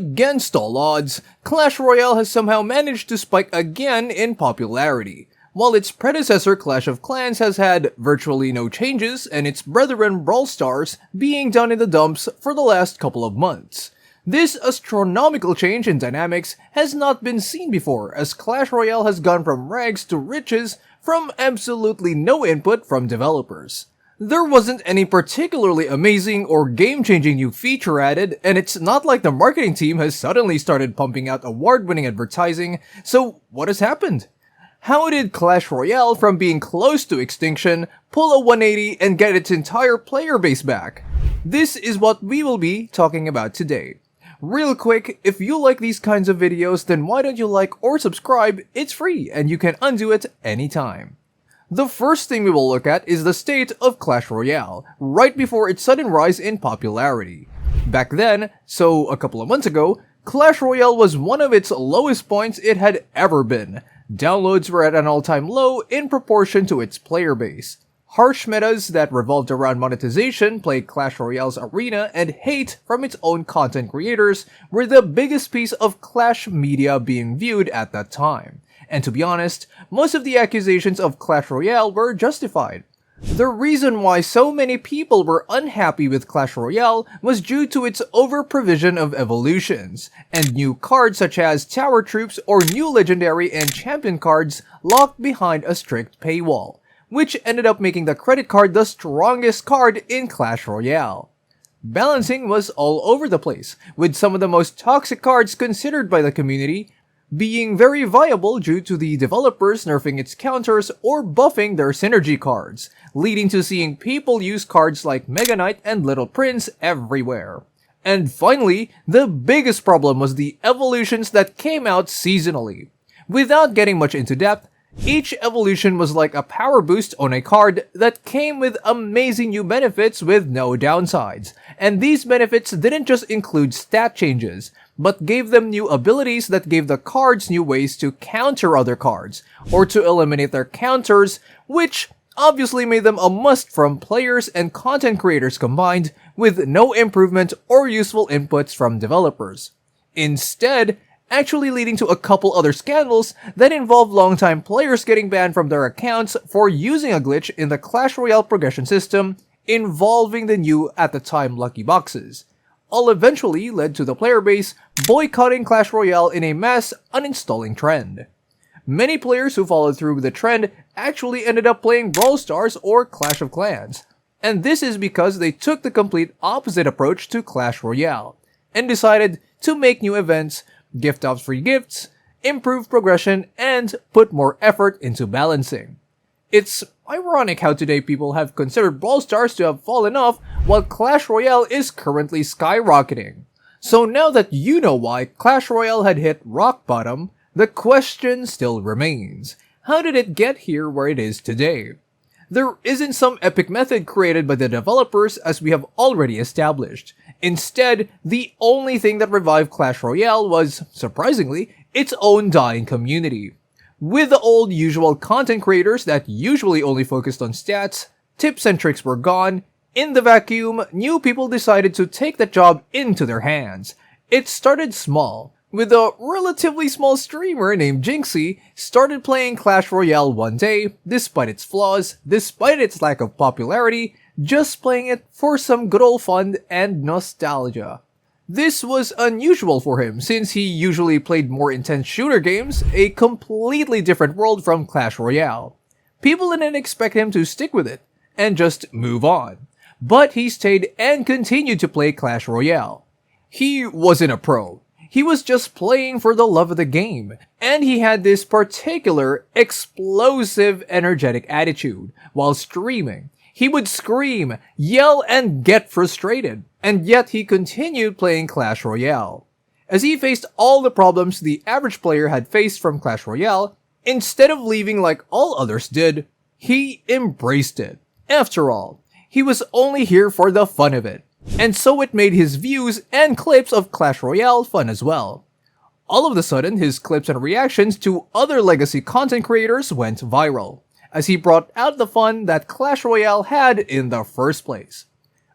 Against all odds, Clash Royale has somehow managed to spike again in popularity. While its predecessor Clash of Clans has had virtually no changes and its brethren Brawl Stars being down in the dumps for the last couple of months. This astronomical change in dynamics has not been seen before, as Clash Royale has gone from rags to riches from absolutely no input from developers. There wasn't any particularly amazing or game-changing new feature added, and it's not like the marketing team has suddenly started pumping out award-winning advertising, so what has happened? How did Clash Royale, from being close to extinction, pull a 180 and get its entire player base back? This is what we will be talking about today. Real quick, if you like these kinds of videos, then why don't you like or subscribe? It's free and you can undo it anytime. The first thing we will look at is the state of Clash Royale, right before its sudden rise in popularity. Back then, so a couple of months ago, Clash Royale was one of its lowest points it had ever been. Downloads were at an all-time low in proportion to its player base. Harsh metas that revolved around monetization, plagued Clash Royale's arena, and hate from its own content creators were the biggest piece of Clash media being viewed at that time. And to be honest, most of the accusations of Clash Royale were justified. The reason why so many people were unhappy with Clash Royale was due to its over-provision of evolutions, and new cards such as Tower Troops or new Legendary and Champion cards locked behind a strict paywall, which ended up making the credit card the strongest card in Clash Royale. Balancing was all over the place, with some of the most toxic cards considered by the community being very viable due to the developers nerfing its counters or buffing their synergy cards, leading to seeing people use cards like Mega Knight and Little Prince everywhere. And finally, the biggest problem was the evolutions that came out seasonally. Without getting much into depth, each evolution was like a power boost on a card that came with amazing new benefits with no downsides. And these benefits didn't just include stat changes, but gave them new abilities that gave the cards new ways to counter other cards, or to eliminate their counters, which obviously made them a must from players and content creators combined, with no improvement or useful inputs from developers. Instead, actually leading to a couple other scandals that involve longtime players getting banned from their accounts for using a glitch in the Clash Royale progression system involving the new, at the time, Lucky Boxes. All eventually led to the player base boycotting Clash Royale in a mass uninstalling trend. Many players who followed through with the trend actually ended up playing Brawl Stars or Clash of Clans, and this is because they took the complete opposite approach to Clash Royale, and decided to make new events, gift out free gifts, improve progression, and put more effort into balancing. It's ironic how today people have considered Brawl Stars to have fallen off while Clash Royale is currently skyrocketing. So now that you know why Clash Royale had hit rock bottom, the question still remains. How did it get here where it is today? There isn't some epic method created by the developers as we have already established. Instead, the only thing that revived Clash Royale was, surprisingly, its own dying community. With the old usual content creators that usually only focused on stats, tips and tricks were gone. In the vacuum, new people decided to take that job into their hands. It started small, with a relatively small streamer named Jinxie started playing Clash Royale one day, despite its flaws, despite its lack of popularity, just playing it for some good old fun and nostalgia. This was unusual for him since he usually played more intense shooter games, a completely different world from Clash Royale. People didn't expect him to stick with it and just move on, but he stayed and continued to play Clash Royale. He wasn't a pro. He was just playing for the love of the game, and he had this particular explosive, energetic attitude while streaming. He would scream, yell, and get frustrated, and yet he continued playing Clash Royale. As he faced all the problems the average player had faced from Clash Royale, instead of leaving like all others did, he embraced it. After all, he was only here for the fun of it, and so it made his views and clips of Clash Royale fun as well. All of a sudden, his clips and reactions to other legacy content creators went viral, as he brought out the fun that Clash Royale had in the first place.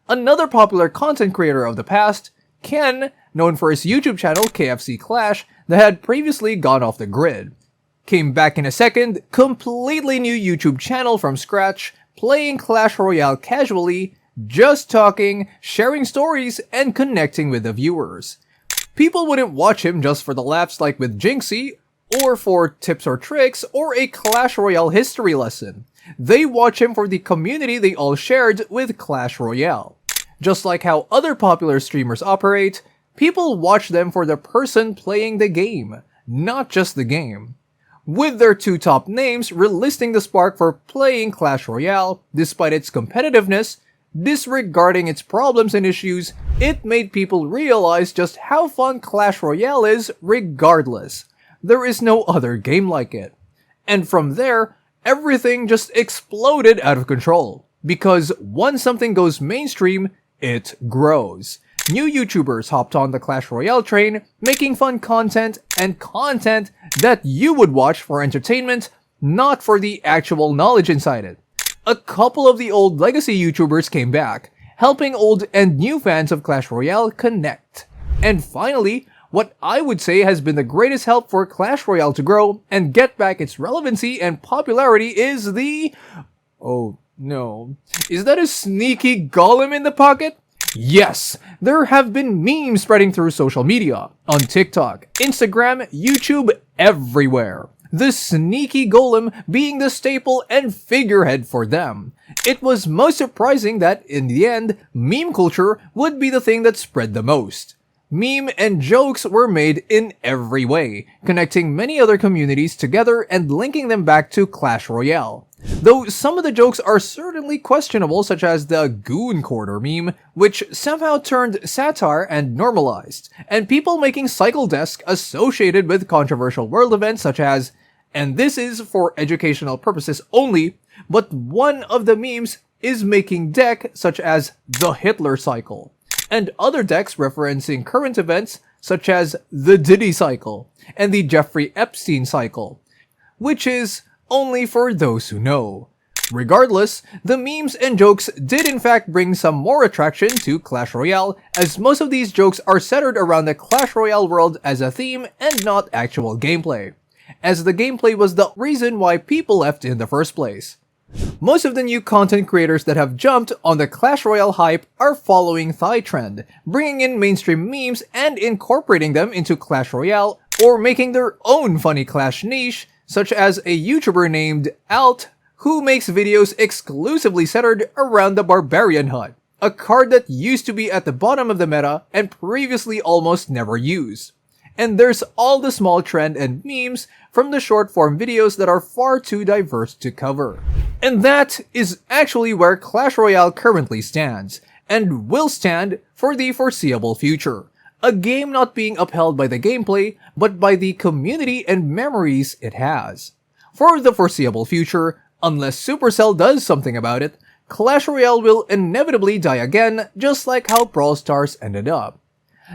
Another popular content creator of the past, Ken, known for his YouTube channel KFC Clash that had previously gone off the grid. Came back in a second, completely new YouTube channel from scratch, playing Clash Royale casually, just talking, sharing stories, and connecting with the viewers. People wouldn't watch him just for the laughs like with Jinxie, or for tips or tricks, or a Clash Royale history lesson. They watch him for the community they all shared with Clash Royale. Just like how other popular streamers operate, people watch them for the person playing the game, not just the game. With their two top names relisting the spark for playing Clash Royale, despite its competitiveness, disregarding its problems and issues, it made people realize just how fun Clash Royale is regardless. There is no other game like it. And from there, everything just exploded out of control. Because once something goes mainstream, it grows. New YouTubers hopped on the Clash Royale train, making fun content and content that you would watch for entertainment, not for the actual knowledge inside it. A couple of the old legacy YouTubers came back, helping old and new fans of Clash Royale connect. And finally, what I would say has been the greatest help for Clash Royale to grow and get back its relevancy and popularity is the... Oh no. Is that a sneaky golem in the pocket? Yes! There have been memes spreading through social media, on TikTok, Instagram, YouTube, everywhere. The sneaky golem being the staple and figurehead for them. It was most surprising that, in the end, meme culture would be the thing that spread the most. Meme and jokes were made in every way, connecting many other communities together and linking them back to Clash Royale. Though some of the jokes are certainly questionable, such as the Goon Quarter meme, which somehow turned satire and normalized, and people making Cycle Desk associated with controversial world events such as, and this is for educational purposes only, but one of the memes is making deck such as the Hitler Cycle, and other decks referencing current events such as the Diddy Cycle and the Jeffrey Epstein Cycle, which is only for those who know. Regardless, the memes and jokes did in fact bring some more attraction to Clash Royale, as most of these jokes are centered around the Clash Royale world as a theme and not actual gameplay, as the gameplay was the reason why people left in the first place. Most of the new content creators that have jumped on the Clash Royale hype are following Thai trend, bringing in mainstream memes and incorporating them into Clash Royale, or making their own funny Clash niche, such as a YouTuber named Alt, who makes videos exclusively centered around the Barbarian Hut, a card that used to be at the bottom of the meta and previously almost never used. And there's all the small trend and memes from the short form videos that are far too diverse to cover. And that is actually where Clash Royale currently stands, and will stand for the foreseeable future. A game not being upheld by the gameplay, but by the community and memories it has. For the foreseeable future, unless Supercell does something about it, Clash Royale will inevitably die again, just like how Brawl Stars ended up.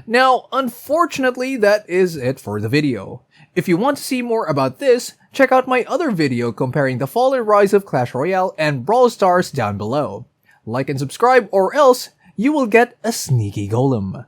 Now, unfortunately, that is it for the video. If you want to see more about this, check out my other video comparing the fall and rise of Clash Royale and Brawl Stars down below. Like and subscribe, or else you will get a sneaky golem.